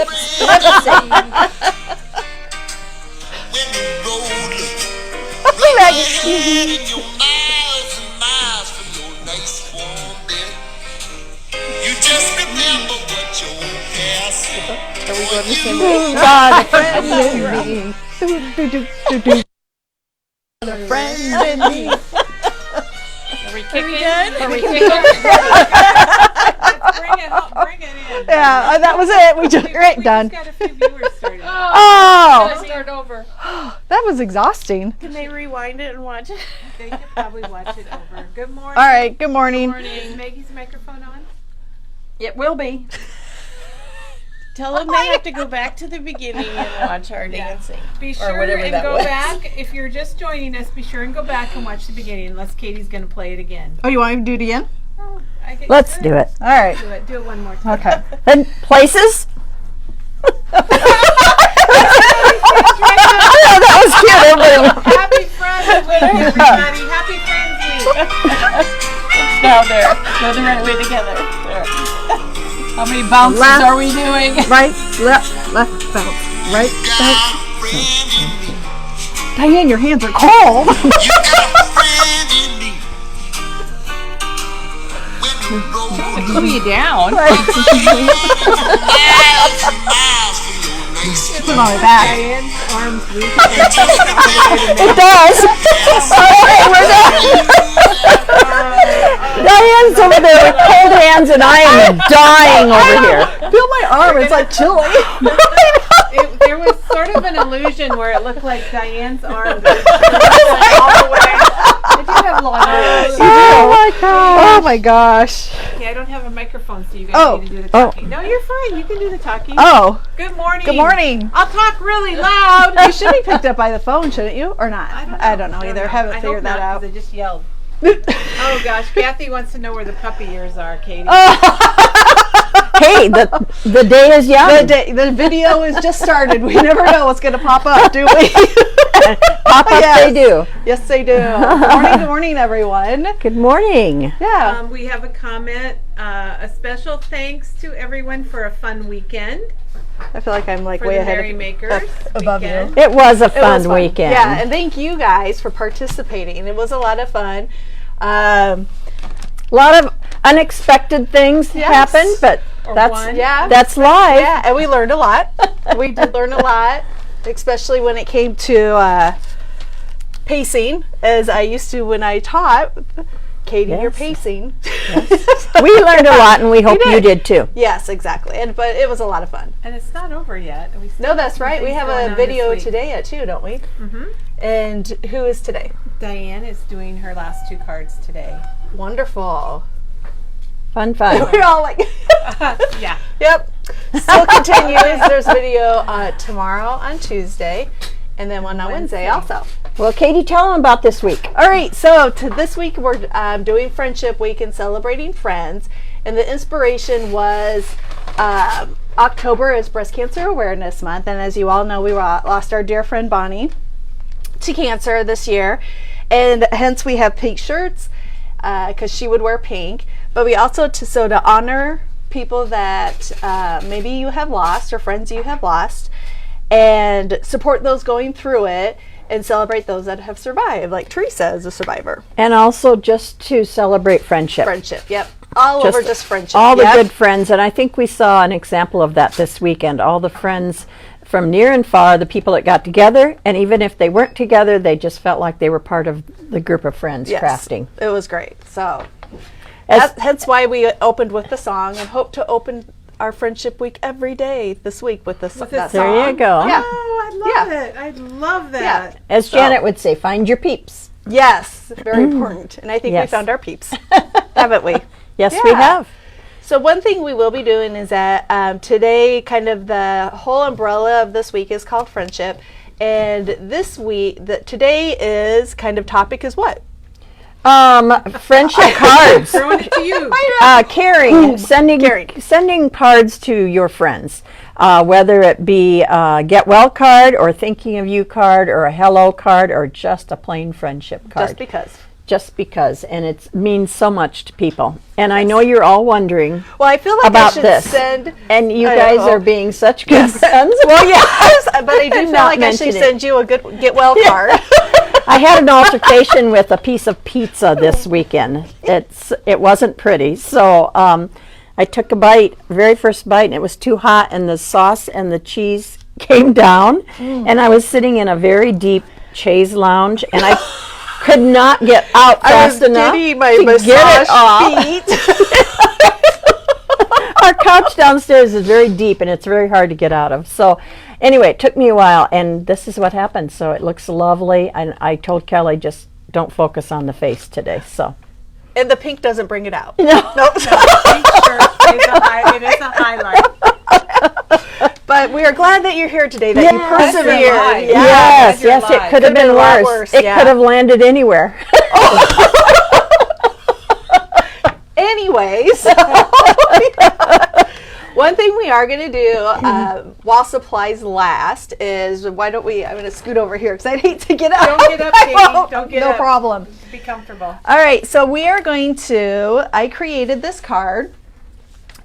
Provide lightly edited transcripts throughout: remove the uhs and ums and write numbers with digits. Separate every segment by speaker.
Speaker 1: lips. Let's see.
Speaker 2: You just remember what your past said.
Speaker 1: Are we going the same way?
Speaker 3: God, a friend in me. A friend in me.
Speaker 4: Are we kicking?
Speaker 1: Are we kicking?
Speaker 4: Bring it in.
Speaker 3: Yeah, that was it. We just done.
Speaker 4: We just got a few viewers started.
Speaker 3: Oh,
Speaker 4: Let's start over.
Speaker 3: that was exhausting.
Speaker 5: Can they rewind it and watch it?
Speaker 4: They could probably watch it over. Good morning.
Speaker 3: All right, good morning.
Speaker 4: Is Maggie's microphone on?
Speaker 1: It will be.
Speaker 5: Tell them they have to go back to the beginning and watch our dancing.
Speaker 4: Be sure
Speaker 1: whatever
Speaker 4: and
Speaker 1: that
Speaker 4: go
Speaker 1: was.
Speaker 4: back. If you're just joining us, be sure and go back and watch the beginning, unless Katie's going to play it again.
Speaker 3: Oh, you want me to do it again?
Speaker 4: Oh,
Speaker 6: Let's do it.
Speaker 3: All right.
Speaker 4: Do it one more time.
Speaker 3: Okay.
Speaker 6: Then places. That was cute. Everybody.
Speaker 4: Happy Friends Week, everybody. Happy Friends Week.
Speaker 5: Now there. Go the right way together. There.
Speaker 4: How many bounces
Speaker 6: Left.
Speaker 4: are we doing?
Speaker 6: Right, left, bounce. Right, bounce.
Speaker 3: Diane, your hands are cold.
Speaker 2: You got a friend in me. When the road
Speaker 4: Cool you down.
Speaker 2: miles and miles from your nice
Speaker 3: Put it on my back.
Speaker 4: Diane's arms weak.
Speaker 6: It does. Okay, we're done. Diane's over there with cold hands, and I am dying over here.
Speaker 3: Feel my arm. It's like chilly.
Speaker 4: There was sort of an illusion where it looked like Diane's arms were all the way. I do have long arms.
Speaker 6: Oh my god.
Speaker 3: Oh my gosh.
Speaker 4: Okay, I don't have a microphone, so you guys
Speaker 3: Oh.
Speaker 4: need to do the talking. No, you're fine. You can do the talking.
Speaker 3: Oh,
Speaker 4: Good morning.
Speaker 3: good morning.
Speaker 4: I'll talk really loud.
Speaker 3: You should be picked up by the phone, shouldn't you? Or not? I don't know either. Haven't figured that out.
Speaker 4: I just yelled. Oh gosh, Kathy wants to know where the puppy ears are, Katie.
Speaker 6: Hey, the day is young.
Speaker 3: The video is just started. We never know what's going to pop up, do we?
Speaker 6: Pop up,
Speaker 3: Yes.
Speaker 6: they do.
Speaker 3: Yes, they do. Good morning, everyone.
Speaker 6: Good morning.
Speaker 3: Yeah.
Speaker 4: We have a comment. A special thanks to everyone for a fun weekend
Speaker 3: I feel like I'm like
Speaker 4: for
Speaker 3: way
Speaker 4: the
Speaker 3: ahead
Speaker 4: Merrymakers
Speaker 3: above you.
Speaker 4: weekend.
Speaker 6: It was a
Speaker 3: It
Speaker 6: fun
Speaker 3: was fun.
Speaker 6: weekend.
Speaker 3: Yeah, and thank you guys for participating. It was a lot of fun.
Speaker 6: A lot of unexpected things
Speaker 3: Yes.
Speaker 6: happened, but
Speaker 4: Or
Speaker 6: that's
Speaker 4: one.
Speaker 6: that's live.
Speaker 3: Yeah, and we learned a lot. We did learn a lot, especially when it came to pacing, as I used to when I taught. Katie, you're
Speaker 6: Yes.
Speaker 3: pacing.
Speaker 6: We learned a lot, and we hope you did too.
Speaker 3: Yes, exactly. But it was a lot of fun.
Speaker 4: And it's not over yet. We still
Speaker 3: No, that's
Speaker 4: have
Speaker 3: right. We
Speaker 4: things
Speaker 3: have
Speaker 4: going
Speaker 3: a
Speaker 4: on
Speaker 3: video
Speaker 4: this week.
Speaker 3: today at 2, don't we?
Speaker 4: Mhm.
Speaker 3: And who is today?
Speaker 4: Diane is doing her last 2 cards today.
Speaker 3: Wonderful.
Speaker 6: Fun.
Speaker 3: We're all like,
Speaker 4: Yeah.
Speaker 3: yep. Still continues. There's video tomorrow on Tuesday, and then one on Wednesday also.
Speaker 6: Well, Katie, tell them about this week.
Speaker 3: All right, so this week we're doing Friendship Week and celebrating friends, and the inspiration was October is Breast Cancer Awareness Month, and as you all know, we lost our dear friend Bonnie to cancer this year, and hence we have pink shirts because she would wear pink, but we also to honor people that maybe you have lost or friends you have lost, and support those going through it, and celebrate those that have survived, like Teresa is a survivor.
Speaker 6: And also just to celebrate friendship.
Speaker 3: Friendship, yep. All over just friendship.
Speaker 6: All the
Speaker 3: yep.
Speaker 6: good friends. And I think we saw an example of that this weekend. All the friends from near and far, the people that got together. And even if they weren't together, they just felt like they were part of the group of friends crafting.
Speaker 3: It was great. So hence why we opened with the song, and hope to open our Friendship Week every day this week with that song.
Speaker 6: There you go.
Speaker 3: Yeah.
Speaker 4: Oh, I love it. I love that.
Speaker 3: Yeah.
Speaker 6: As Janet would say, find your peeps.
Speaker 3: Yes, very important. And I think we
Speaker 6: Yes.
Speaker 3: found our peeps, haven't we?
Speaker 6: Yes, we
Speaker 3: Yeah.
Speaker 6: have.
Speaker 3: So one thing we will be doing is that today, kind of the whole umbrella of this week is called Friendship. And this week, today is kind of topic is what?
Speaker 6: Friendship cards.
Speaker 4: Throwing it to you.
Speaker 6: Caring, sending cards to your friends, whether it be a get well card or thinking of you card or a hello card or just a plain friendship card.
Speaker 3: Just because.
Speaker 6: just because, and it means so much to people. And I know you're all wondering
Speaker 3: Well, I feel like
Speaker 6: about
Speaker 3: I should
Speaker 6: this.
Speaker 3: send.
Speaker 6: And you
Speaker 3: I
Speaker 6: guys
Speaker 3: know.
Speaker 6: are being such good friends.
Speaker 3: Well, yes, but I do feel
Speaker 6: Not
Speaker 3: like I should
Speaker 6: mention it.
Speaker 3: send you a good get well card.
Speaker 6: I had an altercation with a piece of pizza this weekend. It wasn't pretty. So I took a bite, very first bite, and it was too hot, and the sauce and the cheese came down, and I was sitting in a very deep chaise lounge, and I could not get out fast enough
Speaker 3: Giddy, my
Speaker 6: to get it
Speaker 3: massage
Speaker 6: off.
Speaker 3: feet.
Speaker 6: Our couch downstairs is very deep, and it's very hard to get out of. So anyway, it took me a while, and this is what happened. So it looks lovely, and I told Kelly, just don't focus on the face today. So
Speaker 3: And the pink doesn't bring it out.
Speaker 6: no.
Speaker 3: Nope.
Speaker 4: Pink shirt it is a highlight.
Speaker 3: But we are glad that you're here today, that you
Speaker 6: Yes.
Speaker 3: persevered.
Speaker 4: Glad you're
Speaker 6: Yes,
Speaker 4: you're
Speaker 6: yes, it
Speaker 4: live.
Speaker 6: could have been
Speaker 3: a lot
Speaker 6: worse.
Speaker 3: worse,
Speaker 6: It
Speaker 3: yeah.
Speaker 6: could have landed anywhere.
Speaker 3: Anyways, one thing we are going to do while supplies last is why don't we? I'm going to scoot over here because I'd hate to get up.
Speaker 4: Don't get up,
Speaker 3: I
Speaker 4: Katie.
Speaker 3: won't.
Speaker 4: Don't get
Speaker 3: no
Speaker 4: up.
Speaker 3: problem.
Speaker 4: Be comfortable.
Speaker 3: All right, so we are going to. I created this card,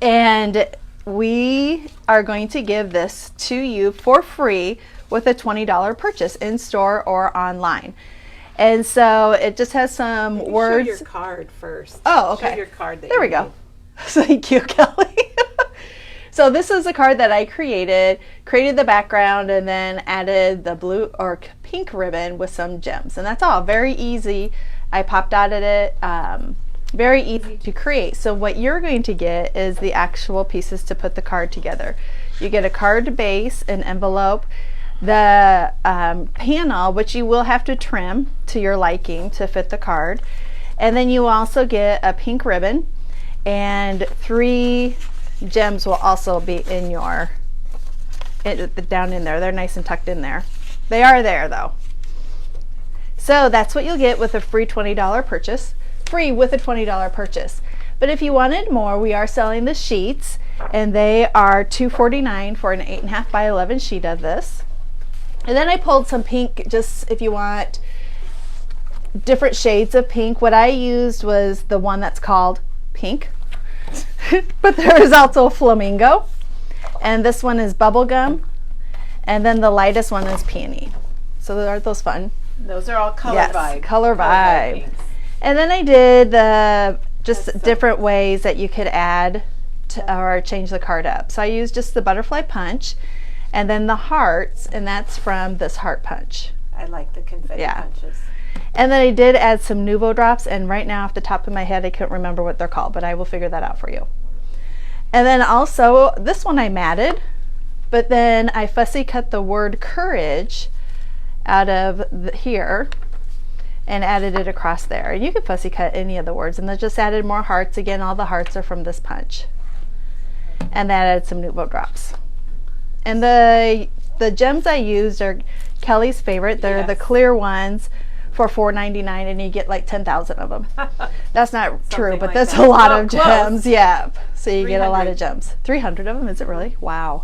Speaker 3: and we are going to give this to you for free with a $20 purchase in store or online. And so it just has some words.
Speaker 4: Show your card first.
Speaker 3: Oh, okay.
Speaker 4: Show your card. That
Speaker 3: There we
Speaker 4: you
Speaker 3: go.
Speaker 4: made.
Speaker 3: Thank you, Kelly. So this is a card that I created the background, and then added the blue or pink ribbon with some gems. And that's all. Very easy. I pop dotted it. Very easy to create. So what you're going to get is the actual pieces to put the card together. You get a card base, an envelope, the panel, which you will have to trim to your liking to fit the card. And then you also get a pink ribbon, and 3 gems will also be in your down in there. They're nice and tucked in there. They are there though. So that's what you'll get with a free $20 purchase. Free with a $20 purchase. But if you wanted more, we are selling the sheets, and they are $2.49 for an 8.5 by 11 sheet of this. And then I pulled some pink, just if you want different shades of pink. What I used was the one that's called pink, but there is also flamingo, and this one is bubblegum, and then the lightest one is peony. So aren't those fun?
Speaker 4: Those are all color
Speaker 3: Yes,
Speaker 4: vibe.
Speaker 3: color vibe.
Speaker 4: pinks.
Speaker 3: And then I did just different ways that you could add or change the card up. So I used just the butterfly punch, and then the hearts, and that's from this heart punch.
Speaker 4: I like the confetti
Speaker 3: Yeah.
Speaker 4: punches.
Speaker 3: And then I did add some Nuvo drops, and right now off the top of my head I couldn't remember what they're called, but I will figure that out for you. And then also this one I matted, but then I fussy cut the word courage out of here and added it across there. You could fussy cut any of the words, and then just added more hearts. Again, all the hearts are from this punch. And then added some Nuvo drops. And the gems I used are Kelly's favorite. They're the
Speaker 4: Yes.
Speaker 3: clear ones for $4.99, and you get like 10,000 of them. That's not true,
Speaker 4: Something
Speaker 3: but
Speaker 4: like
Speaker 3: that's
Speaker 4: that.
Speaker 3: a lot
Speaker 4: Well,
Speaker 3: of
Speaker 4: close.
Speaker 3: gems. Yeah. So you get a lot
Speaker 4: 300.
Speaker 3: of gems. 300 of them, is it really? Wow.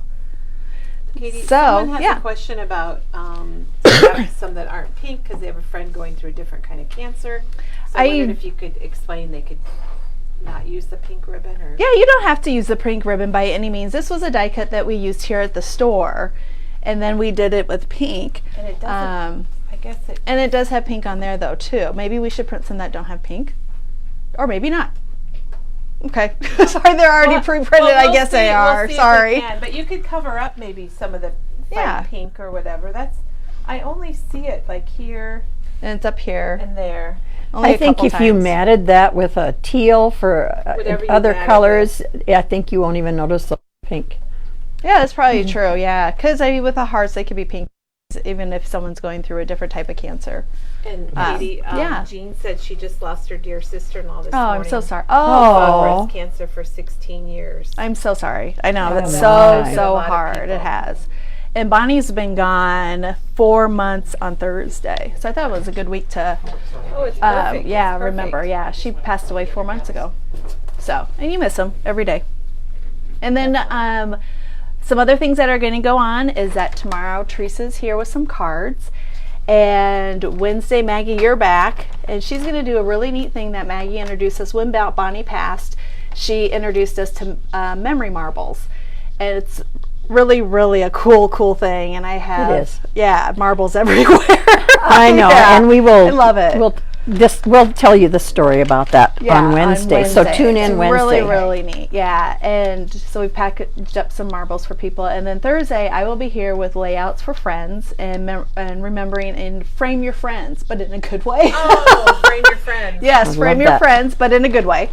Speaker 4: Katie,
Speaker 3: So,
Speaker 4: someone has
Speaker 3: yeah.
Speaker 4: a question about some that aren't pink because they have a friend going through a different kind of cancer. So I wondered if you could explain they could not use the pink ribbon, or
Speaker 3: Yeah, you don't have to use the pink ribbon by any means. This was a die cut that we used here at the store, and then we did it with pink.
Speaker 4: and it doesn't. I guess it.
Speaker 3: And it does have pink on there though too. Maybe we should print some that don't have pink, or maybe not. Okay, sorry, they're already pre-printed.
Speaker 4: Well,
Speaker 3: I guess they
Speaker 4: we'll
Speaker 3: are.
Speaker 4: see if we
Speaker 3: Sorry.
Speaker 4: can, but you could cover up maybe some of the
Speaker 3: Yeah.
Speaker 4: light pink or whatever. That's. I only see it like here
Speaker 3: And it's up here.
Speaker 4: and there.
Speaker 3: Only
Speaker 6: I
Speaker 3: a
Speaker 6: think
Speaker 3: couple
Speaker 6: if you
Speaker 3: times.
Speaker 6: matted that with a teal for
Speaker 4: Whatever you
Speaker 6: other
Speaker 4: matted
Speaker 6: colors, I think you won't even notice the pink.
Speaker 3: Yeah, that's probably true. Yeah, because I mean, with the hearts, they could be pink, even if someone's going through a different type of cancer.
Speaker 4: And
Speaker 3: Um,
Speaker 4: Katie,
Speaker 3: yeah.
Speaker 4: Jean said she just lost her dear sister-in-law this
Speaker 3: Oh,
Speaker 4: morning.
Speaker 3: I'm so sorry.
Speaker 6: Oh.
Speaker 3: Oh,
Speaker 4: Breast cancer for 16 years.
Speaker 3: I'm so sorry. I know that's
Speaker 6: Oh,
Speaker 3: so
Speaker 6: my.
Speaker 4: A
Speaker 3: so
Speaker 4: lot of
Speaker 3: hard.
Speaker 4: people.
Speaker 3: It has. And Bonnie's been gone 4 months on Thursday, so I thought it was a good week to.
Speaker 4: Oh, it's perfect.
Speaker 3: Yeah,
Speaker 4: It's perfect.
Speaker 3: remember. Yeah, she passed away 4 months ago. So, and you miss them every day. And then some other things that are going to go on is that tomorrow Teresa's here with some cards, And Wednesday, Maggie, you're back. And she's going to do a really neat thing that Maggie introduced us when Bonnie passed. She introduced us to memory marbles. And it's really, really a cool thing. And I have,
Speaker 6: It is.
Speaker 3: yeah, marbles everywhere.
Speaker 6: I know,
Speaker 3: Yeah,
Speaker 6: and we will.
Speaker 3: I love it.
Speaker 6: We'll tell you the story about that on Wednesday. So tune in
Speaker 3: it's
Speaker 6: Wednesday.
Speaker 3: Really neat. Yeah. And so we've packaged up some marbles for people. And then Thursday, I will be here with layouts for friends and remembering and frame your friends, but in a good way.
Speaker 4: Oh, frame your friends.
Speaker 3: Yes,
Speaker 6: I
Speaker 3: frame
Speaker 6: love
Speaker 3: your
Speaker 6: that.
Speaker 3: friends, but in a good way.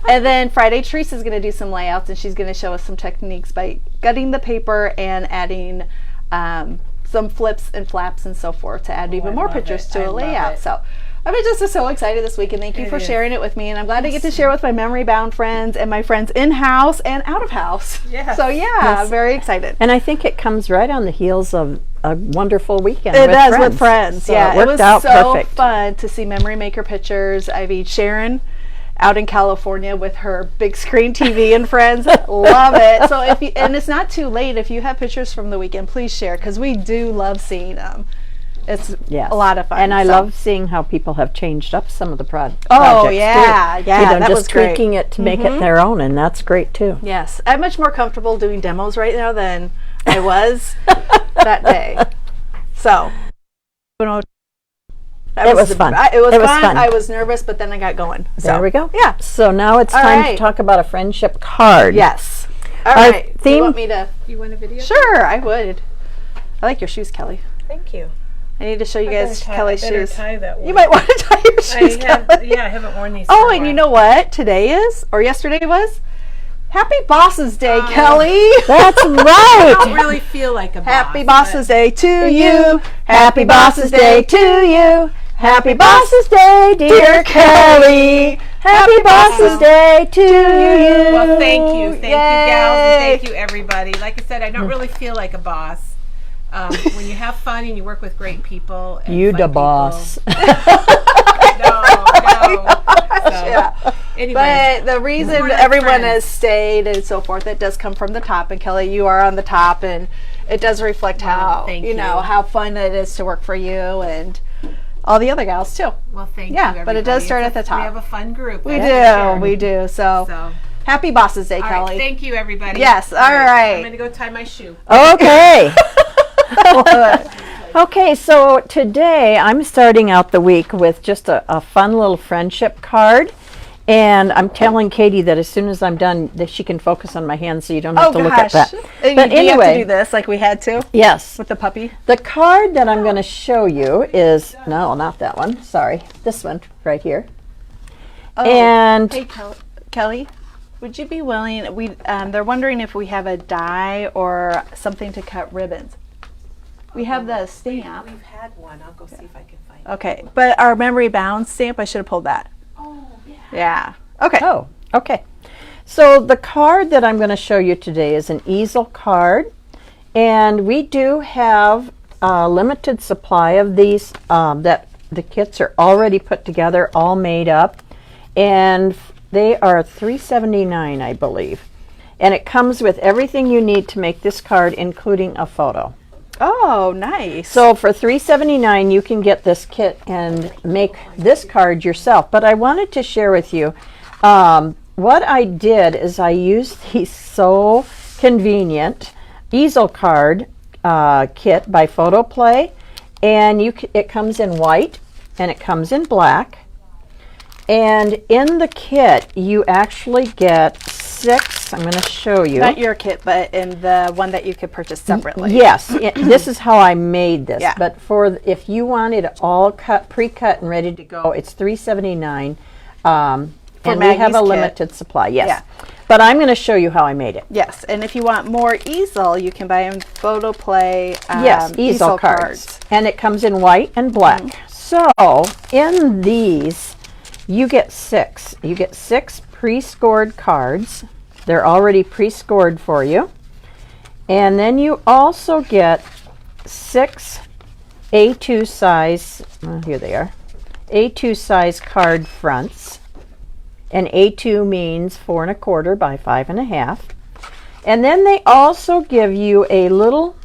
Speaker 3: And then Friday, Teresa's going to do some layouts, and she's going to show us some techniques by gutting the paper and adding some flips and flaps and so forth to add even more
Speaker 4: love
Speaker 3: pictures
Speaker 4: it.
Speaker 3: to
Speaker 4: I
Speaker 3: a
Speaker 4: love
Speaker 3: layout.
Speaker 4: it.
Speaker 3: So I'm just so excited this week, and thank you for
Speaker 4: is.
Speaker 3: sharing it with me. And I'm glad I get to share with my memory bound friends and my friends in house and out of house.
Speaker 4: Yes.
Speaker 3: So yeah, I'm very excited.
Speaker 6: And I think it comes right on the heels of a wonderful weekend.
Speaker 3: It
Speaker 6: with
Speaker 3: does
Speaker 6: friends.
Speaker 3: with friends.
Speaker 6: So
Speaker 3: Yeah,
Speaker 6: it worked
Speaker 3: was
Speaker 6: out
Speaker 3: so
Speaker 6: perfect.
Speaker 3: fun to see memory maker pictures. I mean, Sharon out in California with her big screen TV and friends. Love it. So and it's not too late, if you have pictures from the weekend, please share, because we do love seeing them. It's
Speaker 6: Yes.
Speaker 3: a lot of fun.
Speaker 6: And I
Speaker 3: So-
Speaker 6: love seeing how people have changed up some of the projects.
Speaker 3: Oh,
Speaker 6: too.
Speaker 3: yeah, yeah,
Speaker 6: You know,
Speaker 3: that
Speaker 6: just
Speaker 3: was great. Mm-hmm.
Speaker 6: tweaking it to make it their own, and that's great too.
Speaker 3: Yes, I'm much more comfortable doing demos right now than I was that day. So, you know,
Speaker 6: It was fun.
Speaker 3: It was
Speaker 6: It was
Speaker 3: fun.
Speaker 6: fun.
Speaker 3: I was nervous, but then I got going.
Speaker 6: There
Speaker 3: So,
Speaker 6: we go.
Speaker 3: Yeah.
Speaker 6: So now it's
Speaker 3: All
Speaker 6: time
Speaker 3: right.
Speaker 6: to talk about a friendship card.
Speaker 3: Yes. All
Speaker 6: Our
Speaker 3: right. Do you
Speaker 6: theme-
Speaker 3: want me to?
Speaker 4: You want a video?
Speaker 3: Sure, I would. I like your shoes, Kelly.
Speaker 4: Thank you.
Speaker 3: I need to show you guys Kelly's shoes.
Speaker 4: that one.
Speaker 3: You might want to tie your shoes, Kelly.
Speaker 4: I haven't worn these.
Speaker 3: Oh, and you know what today is, or yesterday was? Happy Bosses Day, Kelly.
Speaker 6: That's
Speaker 4: I don't
Speaker 6: right.
Speaker 4: really feel like a boss.
Speaker 3: Happy Bosses Day to you.
Speaker 6: Happy Bosses Day to you. Happy Bosses Day, dear Kelly. Happy Bosses Day to you.
Speaker 4: Well, thank you,
Speaker 3: Yay.
Speaker 4: gals, and thank you, everybody. Like I said, I don't really feel like a boss. When you have fun and you work with great people. And
Speaker 6: You
Speaker 4: fun
Speaker 6: the
Speaker 4: people-
Speaker 6: boss.
Speaker 4: No. So,
Speaker 3: Yeah.
Speaker 4: anyway,
Speaker 3: But the reason
Speaker 4: We're like
Speaker 3: everyone
Speaker 4: friends.
Speaker 3: has stayed and so forth, it does come from the top. And Kelly, you are on the top, and it does reflect how
Speaker 4: thank
Speaker 3: you know
Speaker 4: you.
Speaker 3: how fun it is to work for you and all the other gals too.
Speaker 4: well, thank
Speaker 3: Yeah,
Speaker 4: you.
Speaker 3: but it does
Speaker 4: everybody.
Speaker 3: start at the top.
Speaker 4: We have a fun group.
Speaker 3: We
Speaker 4: that's
Speaker 3: do,
Speaker 4: for sure.
Speaker 3: we do. So,
Speaker 4: So,
Speaker 3: happy Bosses Day,
Speaker 4: all right,
Speaker 3: Kelly.
Speaker 4: thank you, everybody.
Speaker 3: Yes, all right.
Speaker 4: I'm going to go tie my shoe.
Speaker 6: Okay. Okay, so today I'm starting out the week with just a fun little friendship card. And I'm telling Katie that as soon as I'm done, that she can focus on my hands so you don't have
Speaker 3: Oh
Speaker 6: to look
Speaker 3: gosh!
Speaker 6: at that.
Speaker 3: And
Speaker 6: But
Speaker 3: we have to
Speaker 6: anyway,
Speaker 3: do this like we had to
Speaker 6: yes.
Speaker 3: with the puppy.
Speaker 6: The card that I'm going to show you is, no, not that one. Sorry. This one right here.
Speaker 3: Oh,
Speaker 6: And
Speaker 3: hey, Kelly, would you be willing? They're wondering if we have a die or something to cut ribbons. We have the stamp.
Speaker 4: We've had one. I'll go see if I can find it.
Speaker 3: Okay, but our memory bound stamp, I should have pulled that.
Speaker 4: Oh, yeah.
Speaker 3: Yeah. Okay.
Speaker 6: oh, okay. So the card that I'm going to show you today is an Easel card. And we do have a limited supply of these that the kits are already put together, all made up. And they are $3.79, I believe. And it comes with everything you need to make this card, including a photo.
Speaker 3: Oh, nice.
Speaker 6: So for $3.79, you can get this kit and make this card yourself. But I wanted to share with you, what I did is I used the so convenient Easel card kit by Photoplay, and it comes in white and it comes in black. And in the kit, you actually get 6. I'm going to show you.
Speaker 3: Not your kit, but in the one that you could purchase separately.
Speaker 6: Yes, this is how I made this.
Speaker 3: Yeah.
Speaker 6: But if you want it all cut, pre-cut, and ready to go, it's $3.79. And we have
Speaker 3: Maggie's
Speaker 6: a
Speaker 3: kit.
Speaker 6: limited supply. Yes.
Speaker 3: Yeah.
Speaker 6: But I'm going to show you how I made it.
Speaker 3: Yes, and if you want more Easel, you can buy in Photoplay.
Speaker 6: Yes, Easel cards. And it comes in white and black. So in these, you get 6. You get 6 pre-scored cards. They're already pre-scored for you. And then you also get 6 A2 size, here they are, A2 size card fronts. And A2 means 4 1/4 by 5 1/2. And then they also give you a little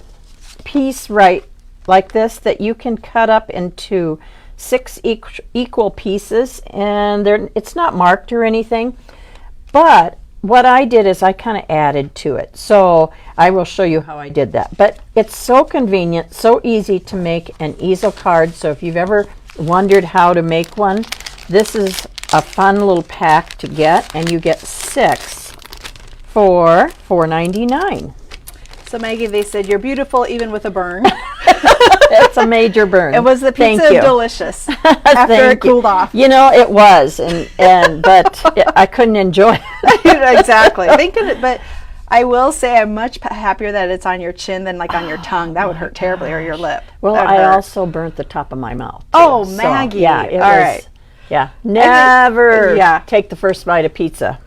Speaker 6: piece right like this that you can cut up into 6 equal pieces, and it's not marked or anything. But what I did is I kind of added to it. So I will show you how I did that. But it's so convenient, so easy to make an easel card. So if you've ever wondered how to make one, this is a fun little pack to get, and you get 6 for $4.99.
Speaker 3: So Maggie, they said you're beautiful even with a burn.
Speaker 6: It's a major burn.
Speaker 3: It was the
Speaker 6: Thank
Speaker 3: pizza
Speaker 6: you.
Speaker 3: delicious after
Speaker 6: Thank
Speaker 3: it cooled
Speaker 6: you.
Speaker 3: off.
Speaker 6: You know, it was, but I couldn't enjoy it.
Speaker 3: Exactly. But I will say I'm much happier that it's on your chin than like on your tongue. That would hurt terribly, or your lip.
Speaker 6: Well,
Speaker 3: That would
Speaker 6: I
Speaker 3: hurt.
Speaker 6: also burnt the top of my mouth. Too.
Speaker 3: Oh,
Speaker 6: So,
Speaker 3: Maggie.
Speaker 6: yeah, it
Speaker 3: All
Speaker 6: was.
Speaker 3: right.
Speaker 6: Yeah, never
Speaker 3: yeah.
Speaker 6: take the first bite of pizza.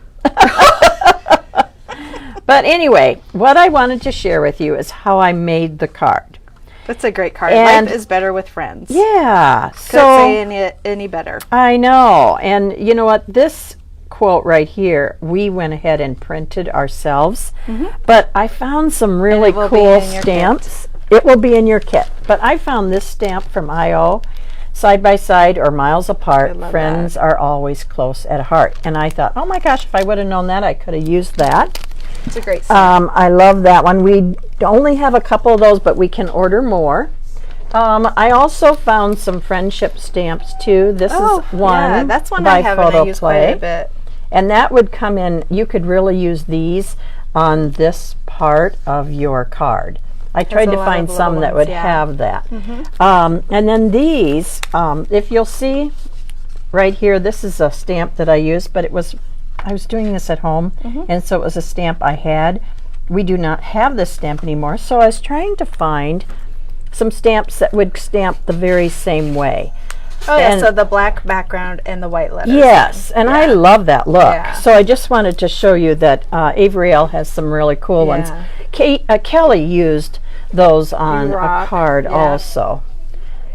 Speaker 6: But anyway, what I wanted to share with you is how I made the card.
Speaker 3: That's a great card.
Speaker 6: And-
Speaker 3: Life is better with friends.
Speaker 6: Yeah,
Speaker 3: Couldn't
Speaker 6: so
Speaker 3: say any better.
Speaker 6: I know, and you know what? This quote right here, we went ahead and printed ourselves, but I found some really
Speaker 3: will be
Speaker 6: cool
Speaker 3: in your
Speaker 6: stamps. It will be in your kit, but I found this stamp from I.O. Side by side or miles apart,
Speaker 3: love
Speaker 6: friends are always close at heart. And I thought, oh my gosh, if I would have known that, I could have used that.
Speaker 3: It's a great stamp.
Speaker 6: I love that one. We only have a couple of those, but we can order more. I also found some friendship stamps too. This is one
Speaker 3: yeah, that's one
Speaker 6: by
Speaker 3: I have and I use quite a
Speaker 6: Photoplay.
Speaker 3: bit.
Speaker 6: And that would come in, you could really use these on this part of your card. I tried
Speaker 3: a
Speaker 6: to
Speaker 3: lot
Speaker 6: find
Speaker 3: of
Speaker 6: some
Speaker 3: little
Speaker 6: that
Speaker 3: ones,
Speaker 6: would
Speaker 3: yeah.
Speaker 6: have that. And then these, if you'll see right here, this is a stamp that I used, but I was doing this at home, and so it was a stamp I had. We do not have this stamp anymore, so I was trying to find some stamps that would stamp the very same way.
Speaker 3: Oh yeah,
Speaker 6: And-
Speaker 3: so the black background and the white letters.
Speaker 6: Yes, and I love that look.
Speaker 3: Yeah.
Speaker 6: So I just wanted to show you that Avriel has some really cool ones. Kelly used those on a
Speaker 3: rock,
Speaker 6: card
Speaker 3: yeah.
Speaker 6: also.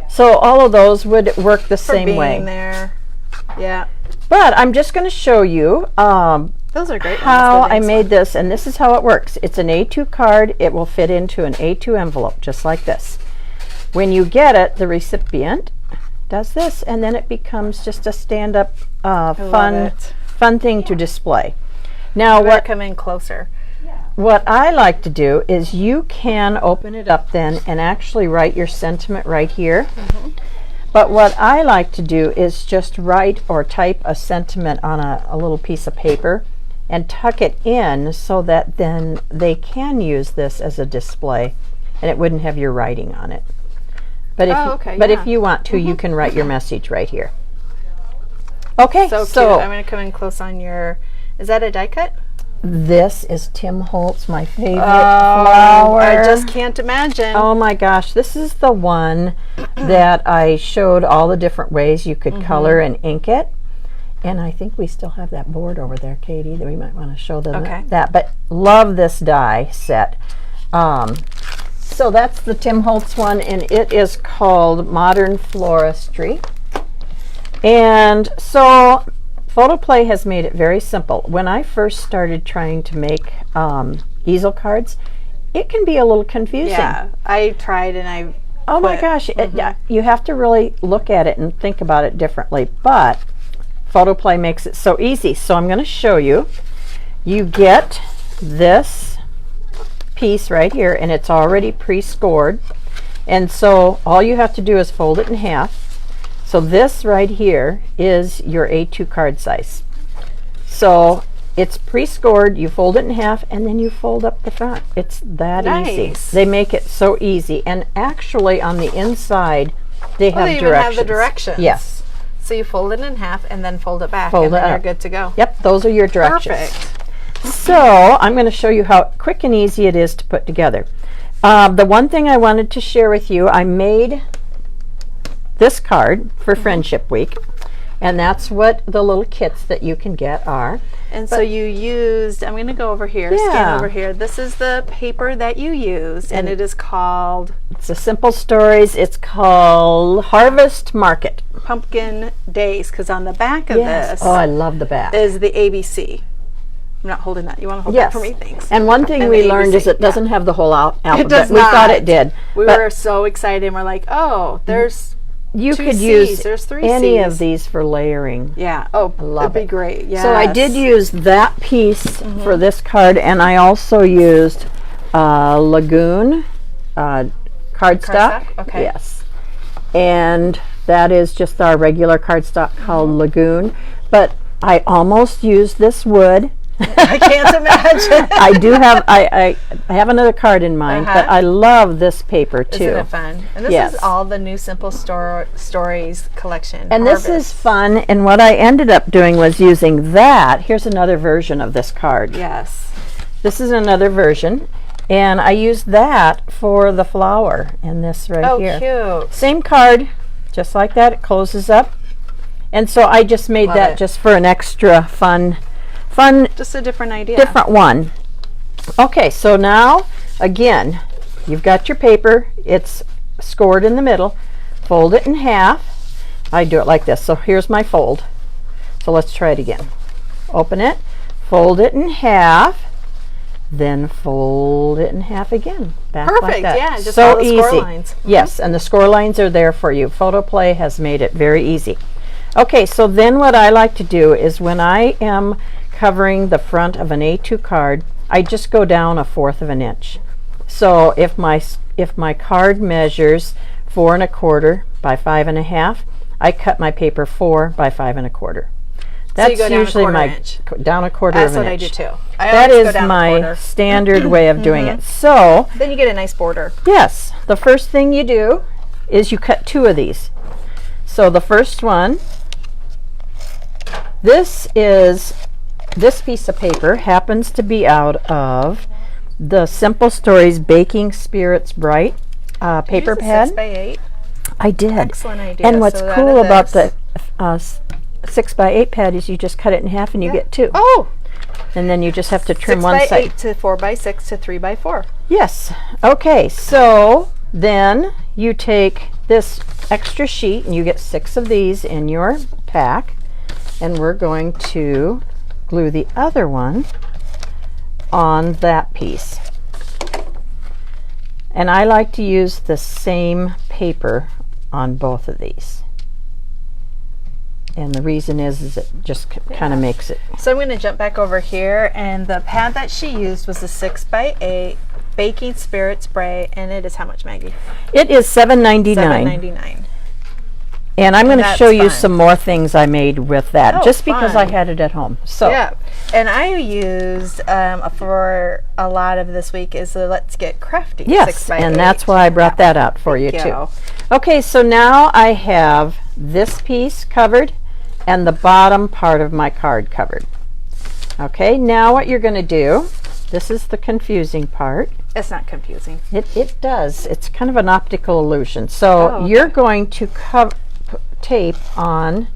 Speaker 6: So all of those would work the
Speaker 3: For
Speaker 6: same
Speaker 3: being
Speaker 6: way.
Speaker 3: there. Yeah.
Speaker 6: But I'm just going to show you
Speaker 3: Those are great
Speaker 6: how
Speaker 3: ones.
Speaker 6: I made this, and this is how it works. It's an A2 card. It will fit into an A2 envelope, just like this. When you get it, the recipient does this, and then it becomes just a stand-up fun thing to display. Now,
Speaker 3: What come in closer?
Speaker 6: what I like to do is you can open it up then and actually write your sentiment right here. But what I like to do is just write or type a sentiment on a little piece of paper and tuck it in so that then they can use this as a display and it wouldn't have your writing on it. But if, if you want to, you can write your message right here. Okay,
Speaker 3: So cute. I'm going to come in close on your. Is that a die cut?
Speaker 6: this is Tim Holtz, my favorite flower.
Speaker 3: I just can't imagine.
Speaker 6: Oh my gosh, this is the one that I showed all the different ways you could color and ink it. And I think we still have that board over there, Katie, that we might want to show them that. But love this die set. So that's the Tim Holtz one, and it is called Modern Floristry. And so Photoplay has made it very simple. When I first started trying to make easel cards, it can be a little confusing.
Speaker 3: Yeah, I tried and I.
Speaker 6: Oh my gosh, you have to really look at it and think about it differently. But Photoplay makes it so easy. So I'm going to show you. You get this piece right here, and it's already pre-scored. And so all you have to do is fold it in half. So this right here is your A2 card size. So it's pre-scored, you fold it in half, and then you fold up the front. It's that easy.
Speaker 3: Nice.
Speaker 6: They make it so easy. And actually on the inside, they have
Speaker 3: they
Speaker 6: directions.
Speaker 3: even have the directions.
Speaker 6: Yes.
Speaker 3: So you fold it in half and then fold it back,
Speaker 6: Fold
Speaker 3: and then
Speaker 6: it
Speaker 3: you're
Speaker 6: up.
Speaker 3: good to go.
Speaker 6: Yep, those are your directions.
Speaker 3: Perfect.
Speaker 6: So I'm going to show you how quick and easy it is to put together. The one thing I wanted to share with you, I made this card for Friendship Week, and that's what the little kits that you can get are.
Speaker 3: And so you used, I'm going to go over here,
Speaker 6: Yeah.
Speaker 3: scan over here. This is the paper that you used, and it is called
Speaker 6: It's a Simple Stories. It's called Harvest Market.
Speaker 3: Pumpkin Days, because on the back of this
Speaker 6: Oh, I love the back.
Speaker 3: is the ABC. not holding that. You want to hold
Speaker 6: Yes.
Speaker 3: that for me? Thanks.
Speaker 6: And one thing
Speaker 3: And
Speaker 6: we
Speaker 3: the
Speaker 6: learned is
Speaker 3: ABC,
Speaker 6: it doesn't have the whole alphabet.
Speaker 3: does
Speaker 6: We thought
Speaker 3: not.
Speaker 6: it did.
Speaker 3: We
Speaker 6: but
Speaker 3: were so excited, and we're like, oh, there's
Speaker 6: you
Speaker 3: two
Speaker 6: could
Speaker 3: C's,
Speaker 6: use
Speaker 3: there's three
Speaker 6: any
Speaker 3: C's.
Speaker 6: of these for layering.
Speaker 3: Yeah. Oh,
Speaker 6: love
Speaker 3: it'd be
Speaker 6: it.
Speaker 3: great. Yeah.
Speaker 6: So I did use that piece for this card, and I also used Lagoon cardstock.
Speaker 3: Okay.
Speaker 6: Yes. And that is just our regular cardstock called Lagoon. But I almost used this wood.
Speaker 3: I can't imagine.
Speaker 6: I do have I have another card in mind, but I love this paper too.
Speaker 3: Isn't it fun? And this
Speaker 6: Yes.
Speaker 3: is all the new Simple Stories collection.
Speaker 6: And this is fun, and what I ended up doing was using that. Here's another version of this card.
Speaker 3: Yes.
Speaker 6: This is another version, and I used that for the flower in this right here.
Speaker 3: Cute.
Speaker 6: Same card, just like that. It closes up. And so I just made
Speaker 3: Love
Speaker 6: that
Speaker 3: it.
Speaker 6: just for an extra fun
Speaker 3: Just a different idea.
Speaker 6: different one. Okay, so now again, you've got your paper. It's scored in the middle. Fold it in half. I do it like this. So here's my fold. So let's try it again. Open it, fold it in half, then fold it in half again. Back like
Speaker 3: Perfect.
Speaker 6: that.
Speaker 3: Yeah. Just
Speaker 6: so
Speaker 3: all the
Speaker 6: easy.
Speaker 3: score lines.
Speaker 6: Yes, and the score lines are there for you. Photoplay has made it very easy. Okay, so then what I like to do is when I am covering the front of an A2 card, I just go down 1/4 of an inch. So if my card measures 4 1/4 by 5 1/2, I cut my paper 4 by 5 1/4. That's
Speaker 3: you go down
Speaker 6: usually
Speaker 3: 1/4
Speaker 6: my
Speaker 3: inch.
Speaker 6: down 1/4
Speaker 3: That's
Speaker 6: of an
Speaker 3: what I
Speaker 6: inch.
Speaker 3: do too. I
Speaker 6: That
Speaker 3: always go
Speaker 6: is
Speaker 3: down
Speaker 6: my
Speaker 3: 1/4.
Speaker 6: standard way of doing it. So
Speaker 3: Then you get a nice border.
Speaker 6: yes, the first thing you do is you cut 2 of these. So the first one, this piece of paper happens to be out of the Simple Stories Baking Spirits Bright paper
Speaker 3: Here's a
Speaker 6: pad.
Speaker 3: 6x8.
Speaker 6: I did.
Speaker 3: Excellent idea.
Speaker 6: And what's
Speaker 3: So out
Speaker 6: cool
Speaker 3: of
Speaker 6: about
Speaker 3: this-
Speaker 6: the 6x8 pad is you just cut it in half and you get 2.
Speaker 3: Oh,
Speaker 6: And then you just have to trim
Speaker 3: 6
Speaker 6: one
Speaker 3: by
Speaker 6: side.
Speaker 3: 8 to 4 by 6 to 3 by 4.
Speaker 6: Yes. Okay, so then you take this extra sheet and you get 6 of these in your pack, and we're going to glue the other one on that piece. And I like to use the same paper on both of these. And the reason is it just kind of makes it.
Speaker 3: So I'm going to jump back over here, and the pad that she used was a 6 by 8 Baking Spirit Spray, and it is how much, Maggie?
Speaker 6: It is $7.99.
Speaker 3: $7.99.
Speaker 6: And I'm going to
Speaker 3: That's
Speaker 6: show you
Speaker 3: fun.
Speaker 6: some more things I made with that,
Speaker 3: Oh,
Speaker 6: just because I
Speaker 3: fun.
Speaker 6: had it at home. So
Speaker 3: Yeah, and I used for a lot of this week is the Let's Get Crafty.
Speaker 6: yes,
Speaker 3: 6 by
Speaker 6: and
Speaker 3: 8.
Speaker 6: that's why I brought that out for you
Speaker 3: Thank
Speaker 6: too.
Speaker 3: you.
Speaker 6: Okay, so now I have this piece covered and the bottom part of my card covered. Okay, now what you're going to do, this is the confusing part.
Speaker 3: It's not confusing.
Speaker 6: It does. It's kind of an optical illusion. So
Speaker 3: Oh, okay.
Speaker 6: you're going to tape on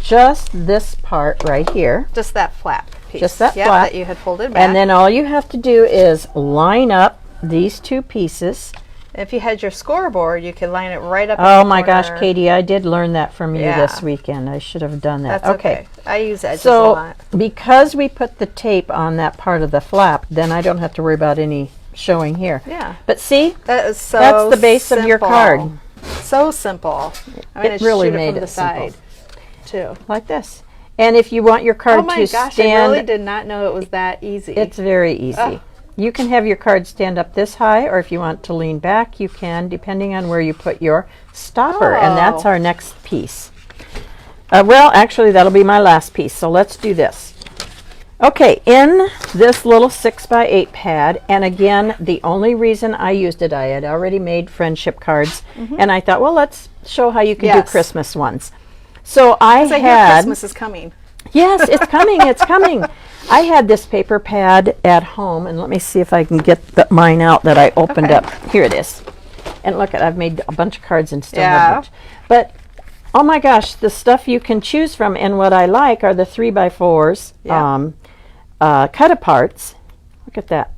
Speaker 6: just this part right here.
Speaker 3: Just that flap piece.
Speaker 6: Just that
Speaker 3: Yep,
Speaker 6: flap.
Speaker 3: that you had folded back.
Speaker 6: And then all you have to do is line up these 2 pieces.
Speaker 3: if you had your scoreboard, you could line it right up. in
Speaker 6: Oh
Speaker 3: the
Speaker 6: my gosh,
Speaker 3: corner.
Speaker 6: Katie, I did learn that from you
Speaker 3: Yeah.
Speaker 6: this weekend. I should have done that.
Speaker 3: That's okay. I use edges a
Speaker 6: So
Speaker 3: lot.
Speaker 6: because we put the tape on that part of the flap, then I don't have to worry about any showing here.
Speaker 3: Yeah.
Speaker 6: But see,
Speaker 3: That is so
Speaker 6: that's the base of your
Speaker 3: simple.
Speaker 6: card.
Speaker 3: So simple. I'm going
Speaker 6: It
Speaker 3: to
Speaker 6: really
Speaker 3: shoot it
Speaker 6: made
Speaker 3: from the
Speaker 6: it simple.
Speaker 3: side, too.
Speaker 6: Like this. And if you want your card
Speaker 3: Oh my
Speaker 6: to
Speaker 3: gosh,
Speaker 6: stand,
Speaker 3: I really did not know it was that easy.
Speaker 6: it's very easy.
Speaker 3: Oh.
Speaker 6: You can have your card stand up this high, or if you want to lean back, you can, depending on where you put your stopper. And that's
Speaker 3: Oh.
Speaker 6: our next piece. Well, actually, that'll be my last piece. So let's do this. Okay, in this little 6 by 8 pad, and again, the only reason I used it, I had already made friendship cards, and I thought, well, let's show how you can do
Speaker 3: Yes.
Speaker 6: Christmas ones. So I
Speaker 3: I hear
Speaker 6: had,
Speaker 3: Christmas is coming.
Speaker 6: yes, it's coming, it's coming. I had this paper pad at home, and let me see if I can get mine out that I opened
Speaker 3: Okay.
Speaker 6: up. Here it is. And look, I've made a bunch of cards and still
Speaker 3: Yeah.
Speaker 6: have much. But oh my gosh, the stuff you can choose from, and what I like are the 3x4s,
Speaker 3: Yeah.
Speaker 6: cut aparts. Look at that.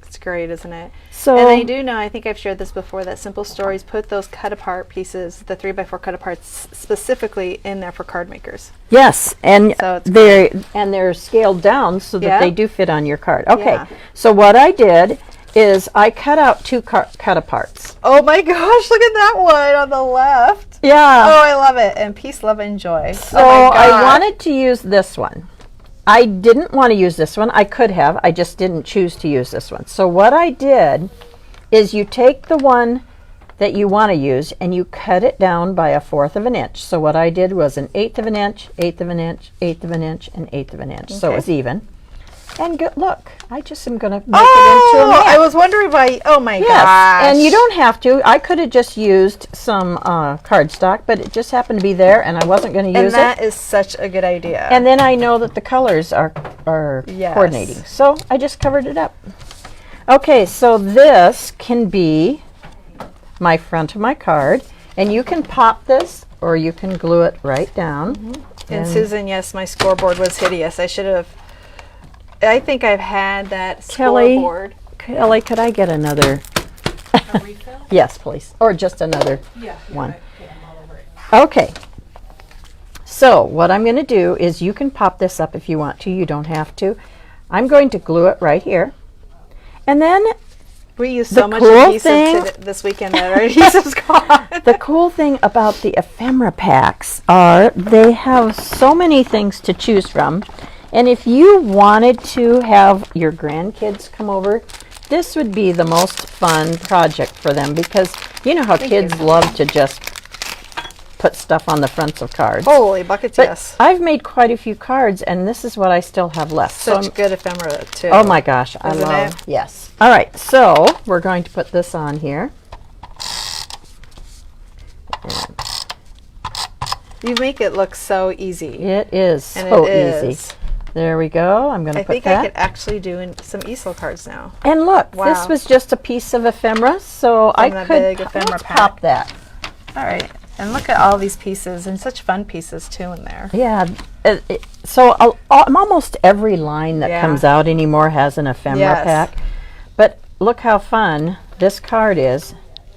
Speaker 3: It's great, isn't it?
Speaker 6: So
Speaker 3: And I do know, I think I've shared this before, that Simple Stories put those cut apart pieces, the 3x4 cut aparts, specifically in there for card makers.
Speaker 6: yes, and
Speaker 3: So it's
Speaker 6: they're scaled down so that
Speaker 3: Yeah.
Speaker 6: they do fit on your card. Okay,
Speaker 3: Yeah.
Speaker 6: so what I did is I cut out two cut aparts.
Speaker 3: Oh my gosh, look at that one on the left.
Speaker 6: Yeah.
Speaker 3: Oh, I love it. And peace, love, and joy.
Speaker 6: So
Speaker 3: oh my
Speaker 6: I
Speaker 3: gosh.
Speaker 6: wanted to use this one. I didn't want to use this one. I could have. I just didn't choose to use this one. So what I did is you take the one that you want to use and you cut it down by 1/4 of an inch. So what I did was 1/8 of an inch, 1/8 of an inch, 1/8 of an inch, and 1/8 of an inch. So it was even. And look, I just am going to make it into a map.
Speaker 3: I was wondering why. Oh my
Speaker 6: Yes,
Speaker 3: gosh.
Speaker 6: and you don't have to. I could have just used some cardstock, but it just happened to be there, and I wasn't going to
Speaker 3: And
Speaker 6: use it.
Speaker 3: that is such a good idea.
Speaker 6: And then I know that the colors are
Speaker 3: Yes.
Speaker 6: coordinating, so I just covered it up. Okay, so this can be my front of my card, and you can pop this, or you can glue it right down.
Speaker 3: And Susan, yes, my scoreboard was hideous. I should have. I think I've had that
Speaker 6: Kelly.
Speaker 3: scoreboard.
Speaker 6: Kelly, could I get another?
Speaker 4: A refill?
Speaker 6: Yes, please, or just another
Speaker 4: Yeah.
Speaker 6: one.
Speaker 4: Okay, I'm all over it.
Speaker 6: Okay. So what I'm going to do is you can pop this up if you want to. You don't have to. I'm going to glue it right here. And then
Speaker 3: We used
Speaker 6: The
Speaker 3: so much
Speaker 6: cool
Speaker 3: adhesive
Speaker 6: thing-
Speaker 3: this weekend that our adhesive's gone.
Speaker 6: the cool thing about the ephemera packs are they have so many things to choose from. And if you wanted to have your grandkids come over, this would be the most fun project for them because you know how kids love to just put stuff on the fronts of cards.
Speaker 3: Holy buckets,
Speaker 6: But
Speaker 3: yes.
Speaker 6: I've made quite a few cards, and this is what I still have left. So
Speaker 3: Such good ephemera, too.
Speaker 6: oh my gosh, I
Speaker 3: Isn't
Speaker 6: love
Speaker 3: it?
Speaker 6: yes. All right, so we're going to put this on here.
Speaker 3: You make it look so easy.
Speaker 6: It is
Speaker 3: And
Speaker 6: so
Speaker 3: it
Speaker 6: easy.
Speaker 3: is.
Speaker 6: There we go. I'm going to
Speaker 3: I
Speaker 6: put
Speaker 3: think
Speaker 6: that.
Speaker 3: I could actually do some easel cards now.
Speaker 6: And look,
Speaker 3: Wow.
Speaker 6: this was just a piece of ephemera, so I
Speaker 3: the
Speaker 6: could
Speaker 3: big ephemera
Speaker 6: let's
Speaker 3: pack.
Speaker 6: pop that.
Speaker 3: All right. And look at all these pieces, and such fun pieces, too, in there.
Speaker 6: Yeah. So almost every line that
Speaker 3: Yeah.
Speaker 6: comes out anymore has an ephemera
Speaker 3: Yes.
Speaker 6: pack. But look how fun this card is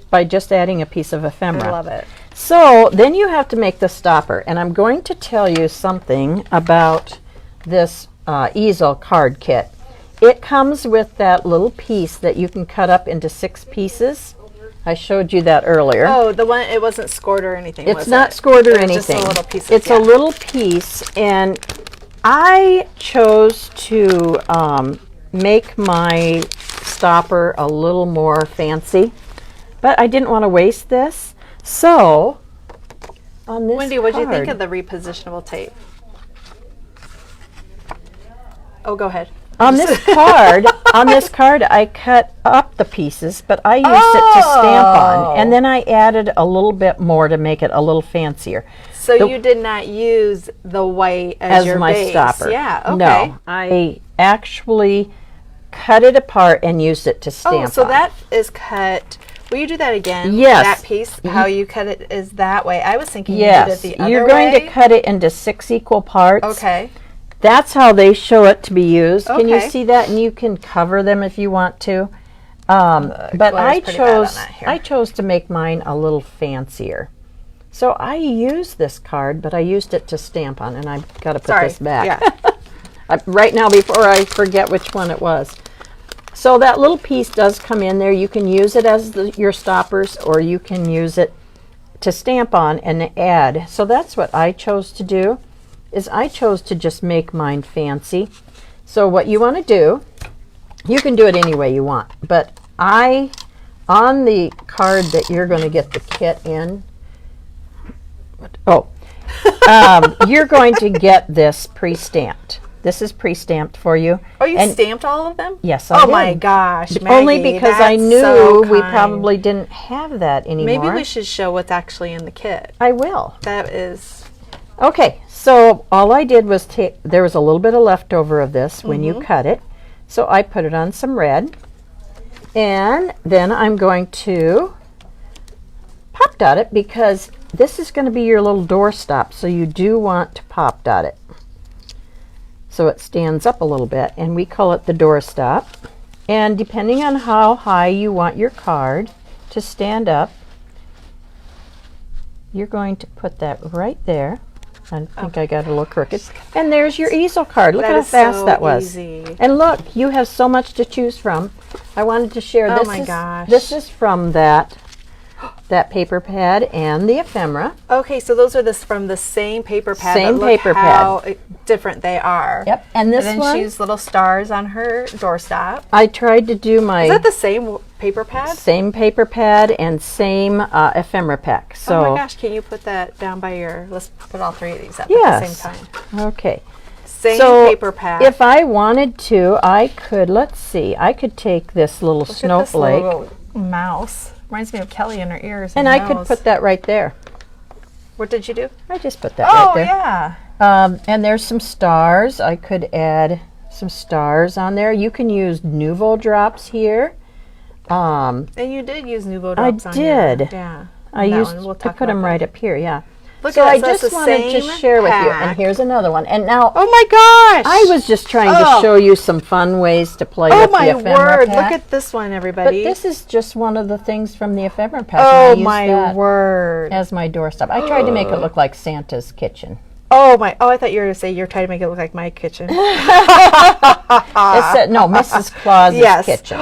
Speaker 6: by just adding a piece of ephemera.
Speaker 3: I love it.
Speaker 6: So then you have to make the stopper, and I'm going to tell you something about this Easel card kit. It comes with that little piece that you can cut up into 6 pieces. I showed you that earlier.
Speaker 3: Oh, the one, it wasn't scored or anything,
Speaker 6: It's
Speaker 3: was
Speaker 6: not
Speaker 3: it?
Speaker 6: scored or
Speaker 3: It was just a
Speaker 6: anything.
Speaker 3: little piece of-
Speaker 6: It's
Speaker 3: yeah.
Speaker 6: a little piece, and I chose to make my stopper a little more fancy, but I didn't want to waste this. So on this
Speaker 3: Wendy, what do you think
Speaker 6: card-
Speaker 3: of the repositionable tape? Oh, go ahead.
Speaker 6: On this card, I cut up the pieces, but I used it to stamp on, and then I added a little bit more to make it a little fancier.
Speaker 3: So
Speaker 6: The-
Speaker 3: you did not use the white as,
Speaker 6: As
Speaker 3: your
Speaker 6: my
Speaker 3: base.
Speaker 6: stopper.
Speaker 3: Yeah, okay.
Speaker 6: No, I actually cut it apart and used it to stamp
Speaker 3: Oh, so
Speaker 6: on.
Speaker 3: that is cut. Will you do that again?
Speaker 6: Yes.
Speaker 3: That piece, how you cut it is that way. I was thinking you
Speaker 6: Yes,
Speaker 3: did it the other
Speaker 6: you're going
Speaker 3: way.
Speaker 6: to cut it into 6 equal parts.
Speaker 3: Okay.
Speaker 6: That's how they show it to be used. Can you
Speaker 3: Okay.
Speaker 6: see that? And you can cover them if you want to. But
Speaker 3: glare
Speaker 6: I
Speaker 3: is pretty bad on
Speaker 6: chose
Speaker 3: that here.
Speaker 6: I chose to make mine a little fancier. So I used this card, but I used it to stamp on, and I've got to put
Speaker 3: Sorry.
Speaker 6: this back.
Speaker 3: Yeah.
Speaker 6: Right now before I forget which one it was. So that little piece does come in there. You can use it as your stoppers, or you can use it to stamp on and add. So that's what I chose to do, is I chose to just make mine fancy. So what you want to do, you can do it any way you want, but on the card that you're going to get the kit in, you're going to get this pre-stamped. This is pre-stamped for you.
Speaker 3: Oh, you
Speaker 6: And-
Speaker 3: stamped all of them?
Speaker 6: Yes, I
Speaker 3: Oh
Speaker 6: did.
Speaker 3: my gosh,
Speaker 6: Only
Speaker 3: Maggie,
Speaker 6: because I
Speaker 3: that's
Speaker 6: knew
Speaker 3: so
Speaker 6: we
Speaker 3: kind.
Speaker 6: probably didn't have that anymore.
Speaker 3: Maybe we should show what's actually in the kit.
Speaker 6: I will.
Speaker 3: That is.
Speaker 6: Okay, so all I did was there was a little bit of leftover of this when you cut it. So I put it on some red. And then I'm going to pop dot it because this is going to be your little doorstop. So you do want to pop dot it. So it stands up a little bit, and we call it the doorstop. And depending on how high you want your card to stand up, you're going to put that right there. I think I got it a little crooked. And there's your easel card. Look
Speaker 3: That
Speaker 6: how
Speaker 3: is
Speaker 6: fast
Speaker 3: so
Speaker 6: that was.
Speaker 3: easy.
Speaker 6: And look, you have so much to choose from. I wanted to share
Speaker 3: Oh
Speaker 6: this.
Speaker 3: my gosh.
Speaker 6: This is from that paper pad and the ephemera.
Speaker 3: Okay, so those are from the same paper pad.
Speaker 6: Same
Speaker 3: but look
Speaker 6: paper
Speaker 3: how different they are.
Speaker 6: Yep. And this
Speaker 3: And then
Speaker 6: one,
Speaker 3: she used little stars on her doorstop.
Speaker 6: I tried to do my
Speaker 3: Is that the same paper pad?
Speaker 6: same paper pad and same ephemera pack. So
Speaker 3: Oh my gosh, can you put that down by your, let's put all three of these up at
Speaker 6: Yes.
Speaker 3: the same time.
Speaker 6: okay.
Speaker 3: Same
Speaker 6: So
Speaker 3: paper pad.
Speaker 6: if I wanted to, I could, let's see, I could take this little
Speaker 3: Look at this
Speaker 6: snowflake
Speaker 3: little mouse. Reminds me of Kelly in her ears.
Speaker 6: and I could put that right there.
Speaker 3: What did you do?
Speaker 6: I just put that
Speaker 3: Oh,
Speaker 6: right there.
Speaker 3: yeah.
Speaker 6: And there's some stars. I could add some stars on there. You can use Nuvo drops here.
Speaker 3: And you did use Nuvo
Speaker 6: I
Speaker 3: drops on your-
Speaker 6: did.
Speaker 3: Yeah.
Speaker 6: I
Speaker 3: that
Speaker 6: used
Speaker 3: one. We'll
Speaker 6: to
Speaker 3: talk
Speaker 6: put them
Speaker 3: about
Speaker 6: right
Speaker 3: that.
Speaker 6: up here, yeah.
Speaker 3: Look
Speaker 6: So
Speaker 3: at
Speaker 6: I
Speaker 3: that,
Speaker 6: just
Speaker 3: that's the
Speaker 6: wanted to
Speaker 3: same
Speaker 6: share with you. And
Speaker 3: pack.
Speaker 6: here's another one. And now
Speaker 3: Oh my gosh!
Speaker 6: I was just trying to
Speaker 3: Oh.
Speaker 6: show you some fun ways to play
Speaker 3: Oh
Speaker 6: with the
Speaker 3: my
Speaker 6: ephemera
Speaker 3: word!
Speaker 6: pack.
Speaker 3: Look at this one,
Speaker 6: But
Speaker 3: everybody.
Speaker 6: this is just one of the things from the ephemera pack. and
Speaker 3: Oh
Speaker 6: I used
Speaker 3: my
Speaker 6: that
Speaker 3: word!
Speaker 6: as my doorstop. I tried to make it look like Santa's kitchen.
Speaker 3: Oh my! Oh, I thought you were going to say you're trying to make it look like my kitchen.
Speaker 6: It said, no, Mrs. Claus's
Speaker 3: Yes.
Speaker 6: kitchen.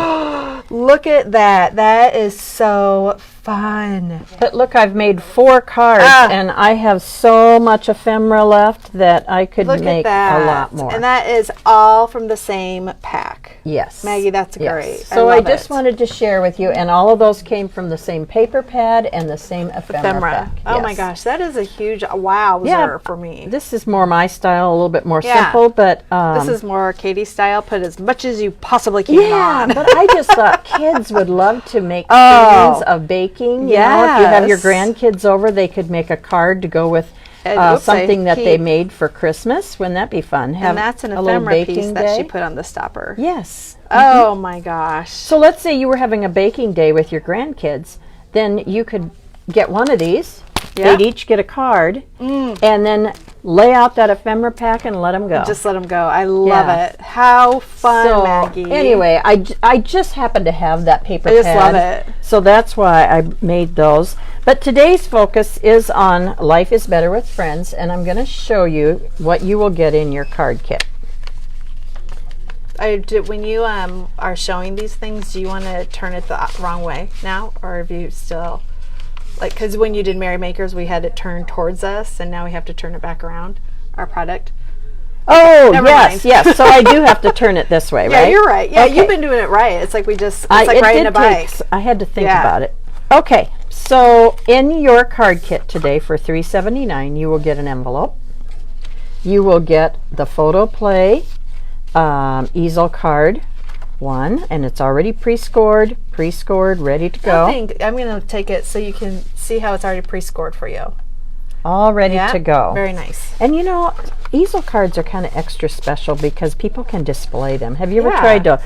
Speaker 3: Look at that! That is so fun.
Speaker 6: But look, I've made 4 cards,
Speaker 3: Ah.
Speaker 6: and I have so much ephemera left that I could
Speaker 3: Look
Speaker 6: make
Speaker 3: at that!
Speaker 6: a lot more.
Speaker 3: And that is all from the same pack.
Speaker 6: Yes.
Speaker 3: Maggie, that's
Speaker 6: Yes.
Speaker 3: great.
Speaker 6: So I
Speaker 3: love
Speaker 6: just
Speaker 3: it.
Speaker 6: wanted to share with you, and all of those came from the same paper pad and the same ephemera
Speaker 3: ephemera.
Speaker 6: pack.
Speaker 3: Oh my
Speaker 6: Yes.
Speaker 3: gosh, that is a huge wowzer
Speaker 6: Yeah.
Speaker 3: for me.
Speaker 6: This is more my style, a little bit more
Speaker 3: Yeah.
Speaker 6: simple, but
Speaker 3: This is more Katie style. Put as much as you possibly can
Speaker 6: yeah,
Speaker 3: on.
Speaker 6: but I just thought kids would love to make
Speaker 3: Oh.
Speaker 6: scenes of baking. You know, if you have your
Speaker 3: Yes.
Speaker 6: grandkids over, they could make a card to go with
Speaker 3: And oops, I
Speaker 6: something that they
Speaker 3: keep-
Speaker 6: made for Christmas. Wouldn't that be fun? Have
Speaker 3: And that's an
Speaker 6: a little
Speaker 3: ephemera piece
Speaker 6: baking
Speaker 3: that she
Speaker 6: day.
Speaker 3: put on the stopper.
Speaker 6: Yes.
Speaker 3: Oh my gosh.
Speaker 6: So let's say you were having a baking day with your grandkids, then you could get one of these.
Speaker 3: Yeah.
Speaker 6: They'd each get a card, and then lay out that ephemera pack and let them go.
Speaker 3: Just let them go. I love
Speaker 6: Yeah.
Speaker 3: it. How fun,
Speaker 6: So,
Speaker 3: Maggie.
Speaker 6: anyway, I just happened to have that paper
Speaker 3: I just
Speaker 6: pad.
Speaker 3: love it.
Speaker 6: So that's why I made those. But today's focus is on Life is Better with Friends, and I'm going to show you what you will get in your card kit.
Speaker 3: When you are showing these things, do you want to turn it the wrong way now, or have you still like? Because when you did Merry Makers, we had it turned towards us, and now we have to turn it back around. Our product.
Speaker 6: Oh,
Speaker 3: Never
Speaker 6: yes,
Speaker 3: mind.
Speaker 6: yes. So I do have to turn it this way,
Speaker 3: Yeah,
Speaker 6: right?
Speaker 3: you're right. Yeah,
Speaker 6: Okay.
Speaker 3: you've been doing it right. It's like it's
Speaker 6: it
Speaker 3: like riding
Speaker 6: did
Speaker 3: a bike.
Speaker 6: I had to think
Speaker 3: Yeah.
Speaker 6: about it. Okay, so in your card kit today for $3.79, you will get an envelope. You will get the Photo Play easel card one, and it's already pre-scored, ready to go.
Speaker 3: I'm going to take it so you can see how it's already pre-scored for you.
Speaker 6: All ready
Speaker 3: Yeah,
Speaker 6: to go.
Speaker 3: Very nice.
Speaker 6: And you know, easel cards are kind of extra special because people can display them. Have you ever
Speaker 3: Yeah.
Speaker 6: tried to,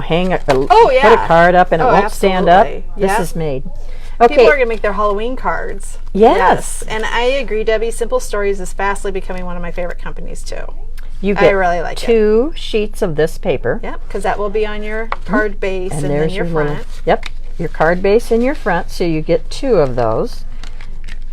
Speaker 6: hang put a
Speaker 3: yeah.
Speaker 6: card up and it
Speaker 3: Oh,
Speaker 6: won't stand up?
Speaker 3: absolutely.
Speaker 6: This
Speaker 3: Yep.
Speaker 6: is made. Okay.
Speaker 3: People are going to make their Halloween cards.
Speaker 6: Yes.
Speaker 3: And I agree, Debbie. Simple Stories is fastly becoming one of my favorite companies, too.
Speaker 6: You
Speaker 3: I
Speaker 6: get
Speaker 3: really like it.
Speaker 6: 2 sheets of this paper.
Speaker 3: Yep, because that will be on your card base and, then
Speaker 6: there's
Speaker 3: your
Speaker 6: little-
Speaker 3: front.
Speaker 6: Yep, your card base in your front, so you get 2 of those.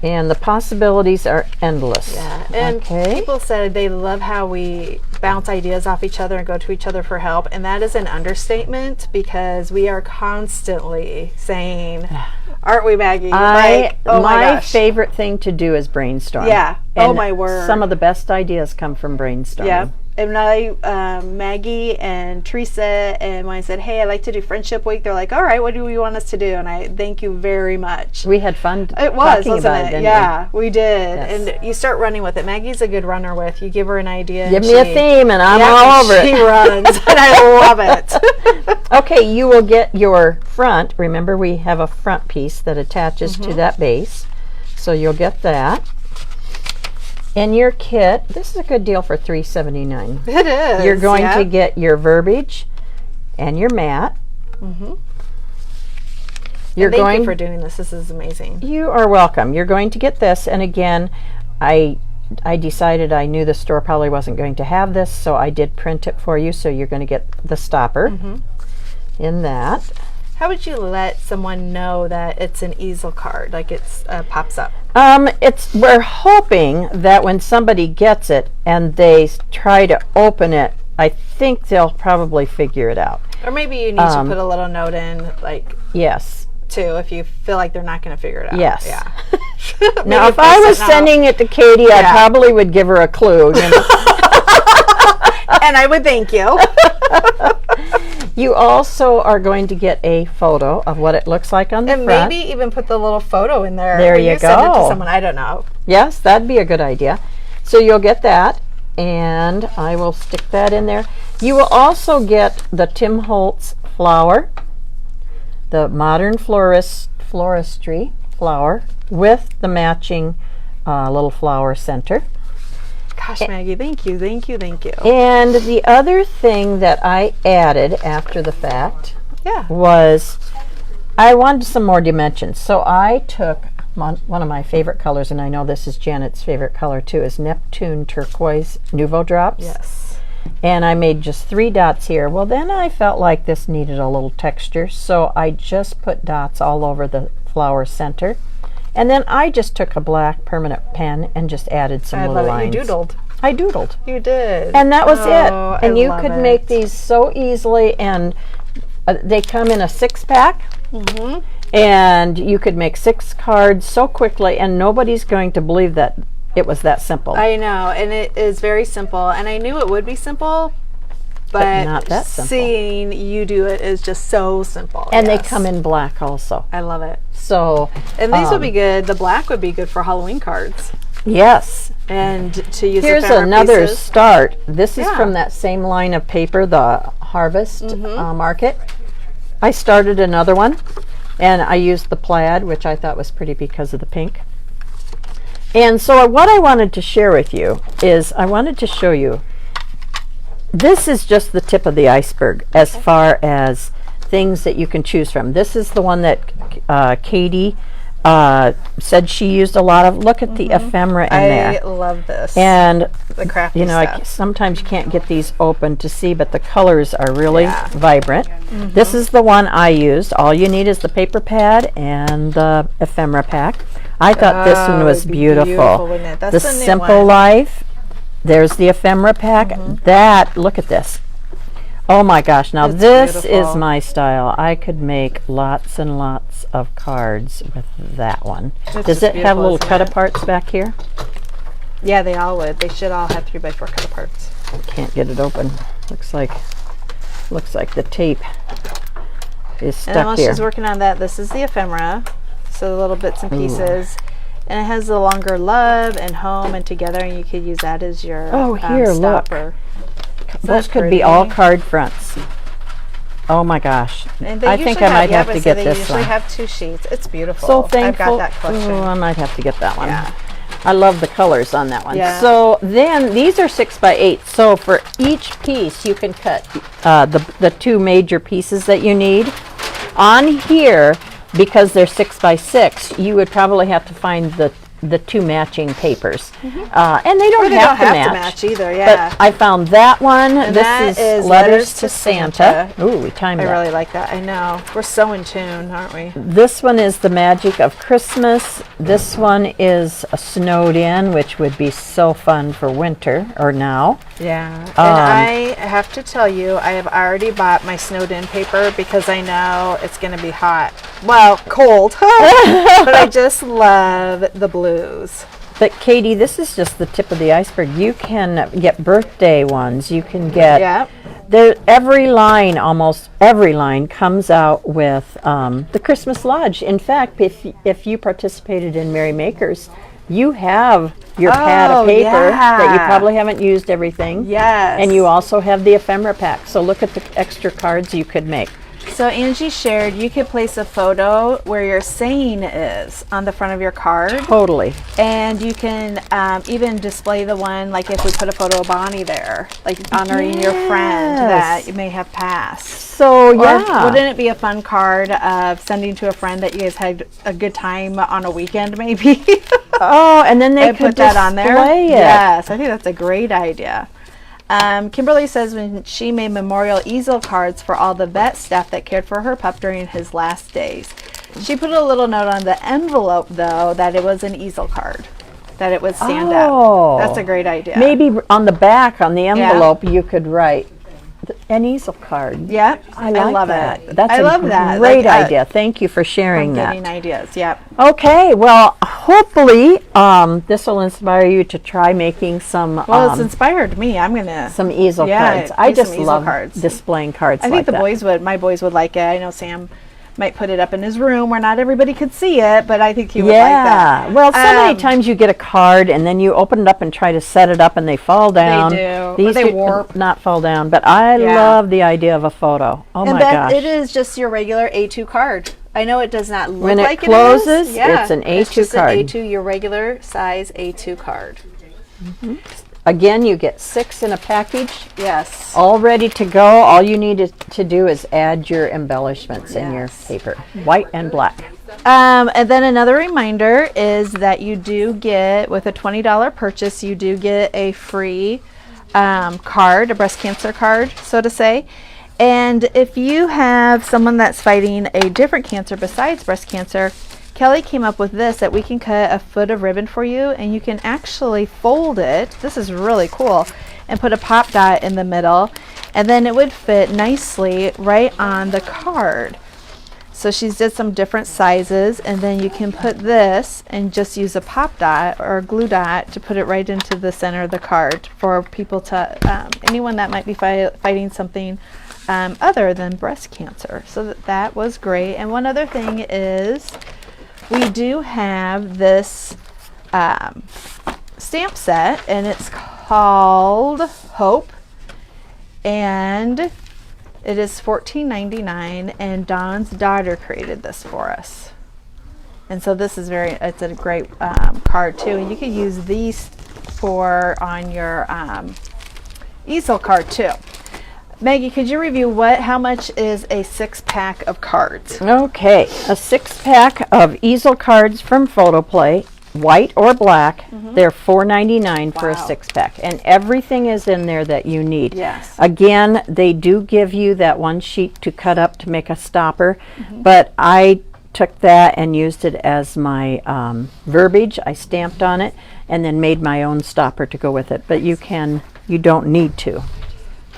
Speaker 6: And the possibilities are endless.
Speaker 3: Yeah, and
Speaker 6: okay.
Speaker 3: people said they love how we bounce ideas off each other and go to each other for help, and that is an understatement because we are constantly saying, aren't we, Maggie?
Speaker 6: my
Speaker 3: my gosh.
Speaker 6: favorite thing to do is brainstorm.
Speaker 3: Yeah. Oh,
Speaker 6: And
Speaker 3: my word.
Speaker 6: Some of the best ideas come from brainstorming.
Speaker 3: Yeah. And Maggie and Teresa and when I said, hey, I'd like to do Friendship Week, they're like, all right, what do you want us to do? And I thank you very much.
Speaker 6: We had fun
Speaker 3: It was,
Speaker 6: talking
Speaker 3: wasn't
Speaker 6: about
Speaker 3: it?
Speaker 6: it. didn't
Speaker 3: Yeah, we did.
Speaker 6: Yes.
Speaker 3: And you start running with it. Maggie's a good runner with. You give her an idea.
Speaker 6: we? Give
Speaker 3: and
Speaker 6: me a
Speaker 3: she-
Speaker 6: theme and I'm
Speaker 3: Yeah,
Speaker 6: all over
Speaker 3: she
Speaker 6: it.
Speaker 3: runs, and I love it.
Speaker 6: Okay, you will get your front. Remember, we have a front piece that attaches
Speaker 3: Mm-hmm.
Speaker 6: to that base. So you'll get that. In your kit, this is a good deal for $3.79.
Speaker 3: It is.
Speaker 6: You're going
Speaker 3: yeah.
Speaker 6: to get your verbiage and your mat. You're
Speaker 3: Thank
Speaker 6: going
Speaker 3: you for doing this. This is amazing.
Speaker 6: You are welcome. You're going to get this, and again, I decided I knew the store probably wasn't going to have this, so I did print it for you. So you're going to get the stopper. in that.
Speaker 3: How would you let someone know that it's an easel card? Like it's pops up.
Speaker 6: We're hoping that when somebody gets it and they try to open it, I think they'll probably figure it out.
Speaker 3: Or maybe you need to put a little note in, like,
Speaker 6: Yes.
Speaker 3: too, if you feel like they're not going to figure it out.
Speaker 6: Yes.
Speaker 3: Yeah.
Speaker 6: Now, if I was sending it to Katie, I probably would give her a clue. You know?
Speaker 3: And I would thank you.
Speaker 6: You also are going to get a photo of what it looks like on the
Speaker 3: And
Speaker 6: front.
Speaker 3: maybe even put the little photo in there.
Speaker 6: There
Speaker 3: when
Speaker 6: you
Speaker 3: send it to
Speaker 6: go.
Speaker 3: someone. I don't know.
Speaker 6: Yes, that'd be a good idea. So you'll get that, and I will stick that in there. You will also get the Tim Holtz flower, the modern floristry flower with the matching little flower center.
Speaker 3: Gosh, Maggie, thank you, thank you, thank you.
Speaker 6: And the other thing that I added after the fact was I wanted some more dimensions. So I took one of my favorite colors, and I know this is Janet's favorite color too, is Neptune Turquoise Nouveau Drops.
Speaker 3: Yes.
Speaker 6: And I made just 3 dots here. Well, then I felt like this needed a little texture, so I just put dots all over the flower center. And then I just took a black permanent pen and just added some little lines.
Speaker 3: You doodled.
Speaker 6: I doodled.
Speaker 3: You did.
Speaker 6: And that was
Speaker 3: Oh,
Speaker 6: it. And
Speaker 3: I
Speaker 6: you
Speaker 3: love
Speaker 6: could
Speaker 3: it.
Speaker 6: make these so easily, and they come in a 6-pack.
Speaker 3: Mm-hmm.
Speaker 6: And you could make 6 cards so quickly, and nobody's going to believe that it was that simple.
Speaker 3: I know, and it is very simple. And I knew it would be simple, but
Speaker 6: not that simple.
Speaker 3: Seeing you do it is just so simple.
Speaker 6: And they
Speaker 3: yes.
Speaker 6: come in black also.
Speaker 3: I love it.
Speaker 6: So,
Speaker 3: And these would be good. The black would be good for Halloween cards.
Speaker 6: yes.
Speaker 3: And to use
Speaker 6: Here's
Speaker 3: ephemera
Speaker 6: another
Speaker 3: pieces.
Speaker 6: start. This is
Speaker 3: Yeah.
Speaker 6: from that same line of paper, the Harvest Market. I started another one, and I used the plaid, which I thought was pretty because of the pink. And so what I wanted to share with you is I wanted to show you, this is just the tip of the iceberg as far as things that you can choose from. This is the one that Katie said she used a lot of. Look at the ephemera in there.
Speaker 3: I love this.
Speaker 6: And
Speaker 3: the crafty
Speaker 6: you know,
Speaker 3: stuff.
Speaker 6: sometimes you can't get these open to see, but the colors are really
Speaker 3: Yeah.
Speaker 6: vibrant. This is the one I used. All you need is the paper pad and the ephemera pack. I thought this one was
Speaker 3: it'd be
Speaker 6: beautiful.
Speaker 3: wouldn't it? That's
Speaker 6: The
Speaker 3: the new
Speaker 6: Simple
Speaker 3: one.
Speaker 6: Life. There's the ephemera pack. That, look at this. Oh my gosh, now
Speaker 3: It's
Speaker 6: this is
Speaker 3: beautiful.
Speaker 6: my style. I could make lots and lots of cards with that one.
Speaker 3: It's
Speaker 6: Does
Speaker 3: just
Speaker 6: it have
Speaker 3: beautiful,
Speaker 6: little
Speaker 3: isn't
Speaker 6: cut
Speaker 3: it?
Speaker 6: aparts back here?
Speaker 3: Yeah, they all would. They should all have 3x4 cut aparts.
Speaker 6: Can't get it open. Looks like the tape is
Speaker 3: And then while
Speaker 6: stuck here.
Speaker 3: she's working on that, this is the ephemera. So the little bits and pieces. And it has the longer love and home and together, and you could use that as your
Speaker 6: Oh, here, look.
Speaker 3: stopper.
Speaker 6: Those
Speaker 3: that
Speaker 6: could be all
Speaker 3: pretty?
Speaker 6: card fronts. Oh my gosh.
Speaker 3: And they
Speaker 6: I think
Speaker 3: usually
Speaker 6: I might have
Speaker 3: but
Speaker 6: to
Speaker 3: so
Speaker 6: get
Speaker 3: they
Speaker 6: this
Speaker 3: usually
Speaker 6: one.
Speaker 3: have 2 sheets. It's beautiful.
Speaker 6: So thankful.
Speaker 3: I've got that collection.
Speaker 6: Oh, I might have to get that one.
Speaker 3: Yeah.
Speaker 6: I love the colors on that one.
Speaker 3: Yeah.
Speaker 6: So then these are 6x8. So for each piece, you can cut the 2 major pieces that you need. On here, because they're 6x6, you would probably have to find the 2 matching papers. And they don't,
Speaker 3: Or they
Speaker 6: have,
Speaker 3: don't
Speaker 6: to
Speaker 3: have to
Speaker 6: match.
Speaker 3: match either, yeah.
Speaker 6: But I found that one.
Speaker 3: And
Speaker 6: this
Speaker 3: that
Speaker 6: is
Speaker 3: is
Speaker 6: Letters to Santa. Ooh, we timed
Speaker 3: I
Speaker 6: that.
Speaker 3: really like that. I know. We're so in tune, aren't we?
Speaker 6: This one is The Magic of Christmas. This one is Snowed In, which would be so fun for winter or now.
Speaker 3: Yeah. And I have to tell you, I have already bought my snowed in paper because I know it's going to be hot. Well, cold. But I just love the blues.
Speaker 6: But Katie, this is just the tip of the iceberg. You can get birthday ones. You can get
Speaker 3: Yeah.
Speaker 6: there. Almost every line comes out with the Christmas Lodge. In fact, if you participated in Merry Makers, you have your pad of
Speaker 3: Oh,
Speaker 6: paper that you
Speaker 3: yeah.
Speaker 6: probably haven't used everything.
Speaker 3: Yes.
Speaker 6: And you also have the ephemera pack. So look at the extra cards you could make.
Speaker 3: So Angie shared you could place a photo where your saying is on the front of your card.
Speaker 6: Totally.
Speaker 3: And you can even display the one, like if we put a photo of Bonnie there, like honoring your friend that you may have passed.
Speaker 6: So
Speaker 3: Or
Speaker 6: yeah.
Speaker 3: wouldn't it be a fun card of sending to a friend that you guys had a good time on a weekend maybe?
Speaker 6: Oh, and then they
Speaker 3: And
Speaker 6: could
Speaker 3: put that on there?
Speaker 6: display it.
Speaker 3: Yes, I think that's a great idea. Kimberly says when she made memorial easel cards for all the vet staff that cared for her pup during his last days. She put a little note on the envelope, though, that it was an easel card, that it would stand
Speaker 6: Oh.
Speaker 3: up. That's a great idea.
Speaker 6: Maybe on the back on the envelope you could write an easel card.
Speaker 3: Yep.
Speaker 6: I like
Speaker 3: love
Speaker 6: that.
Speaker 3: it.
Speaker 6: That's
Speaker 3: I
Speaker 6: a
Speaker 3: love that.
Speaker 6: great
Speaker 3: Like,
Speaker 6: idea. Thank you for sharing that.
Speaker 3: Getting ideas. Yep.
Speaker 6: Okay, well, hopefully this will inspire you to try making some
Speaker 3: Well, it's inspired me. I'm gonna.
Speaker 6: some easel
Speaker 3: Yeah,
Speaker 6: cards. I
Speaker 3: do some
Speaker 6: just
Speaker 3: easel
Speaker 6: love
Speaker 3: cards.
Speaker 6: displaying cards
Speaker 3: I
Speaker 6: like
Speaker 3: think the
Speaker 6: that.
Speaker 3: boys would. My boys would like it. I know Sam might put it up in his room where not everybody could see it, but I think he would like that.
Speaker 6: Well, so many
Speaker 3: Um,
Speaker 6: times you get a card and then you open it up and try to set it up and they fall down.
Speaker 3: do. Or
Speaker 6: These
Speaker 3: they
Speaker 6: do
Speaker 3: warp.
Speaker 6: not fall down, but I
Speaker 3: Yeah.
Speaker 6: love the idea of a photo. Oh
Speaker 3: And
Speaker 6: my
Speaker 3: Beth,
Speaker 6: gosh.
Speaker 3: it is just your regular A2 card. I know it does not look
Speaker 6: When it
Speaker 3: like
Speaker 6: closes,
Speaker 3: it is. Yeah,
Speaker 6: it's an
Speaker 3: it's
Speaker 6: A2
Speaker 3: just
Speaker 6: card.
Speaker 3: An A2, your regular size A2 card.
Speaker 6: Again, you get 6 in a package,
Speaker 3: Yes.
Speaker 6: all ready to go. All you need to do is add your embellishments in your
Speaker 3: Yes.
Speaker 6: paper, white and black.
Speaker 3: And then another reminder is that you do get, with a $20 purchase, you do get a free card, a breast cancer card, so to say. And if you have someone that's fighting a different cancer besides breast cancer, Kelly came up with this, that we can cut a foot of ribbon for you and you can actually fold it. This is really cool. And put a pop dot in the middle, and then it would fit nicely right on the card. So she's did some different sizes, and then you can put this and just use a pop dot or a glue dot to put it right into the center of the card for people to, anyone that might be fighting something other than breast cancer. So that was great. And one other thing is we do have this stamp set, and it's called Hope, and it is $14.99, and Dawn's daughter created this for us. And so this is it's a great card too. And you can use these on your easel card too. Maggie, could you review how much is a 6-pack of cards?
Speaker 6: Okay, a 6-pack of easel cards from Photoplay, white or black. They're $4.99 for a
Speaker 3: Wow.
Speaker 6: 6-pack, and everything is in there that you need.
Speaker 3: Yes.
Speaker 6: Again, they do give you that one sheet to cut up to make a stopper, but I took that and used it as my verbiage. I stamped on it and then made my own stopper to go with it. But you don't need to.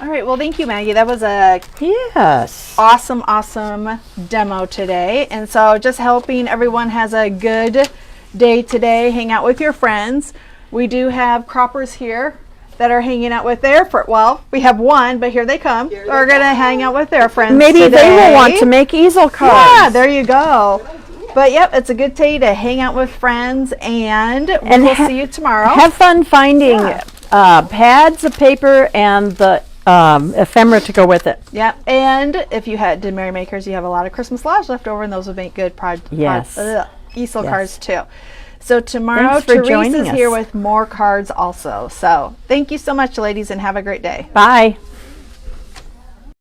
Speaker 3: All right. Well, thank you, Maggie. That was a
Speaker 6: Yes.
Speaker 3: awesome demo today. And so just helping everyone has a good day today. Hang out with your friends. We do have croppers here that are hanging out with we have one, but here they come. They're going to hang out with their friends
Speaker 6: Maybe
Speaker 3: today.
Speaker 6: they will want to make easel cards.
Speaker 3: Yeah, there you go. But yep, it's a good day to hang out with friends, and we'll see you tomorrow.
Speaker 6: Have fun finding pads of paper and the ephemera to go with it.
Speaker 3: Yep, and if you did Merrymakers, you have a lot of Christmas lodge left over, and those would make good
Speaker 6: Yes.
Speaker 3: easel
Speaker 6: Yes.
Speaker 3: cards too. So tomorrow,
Speaker 6: Thanks for
Speaker 3: Therese
Speaker 6: joining
Speaker 3: is here
Speaker 6: us.
Speaker 3: with more cards also. So thank you so much, ladies, and have a great day.
Speaker 6: Bye.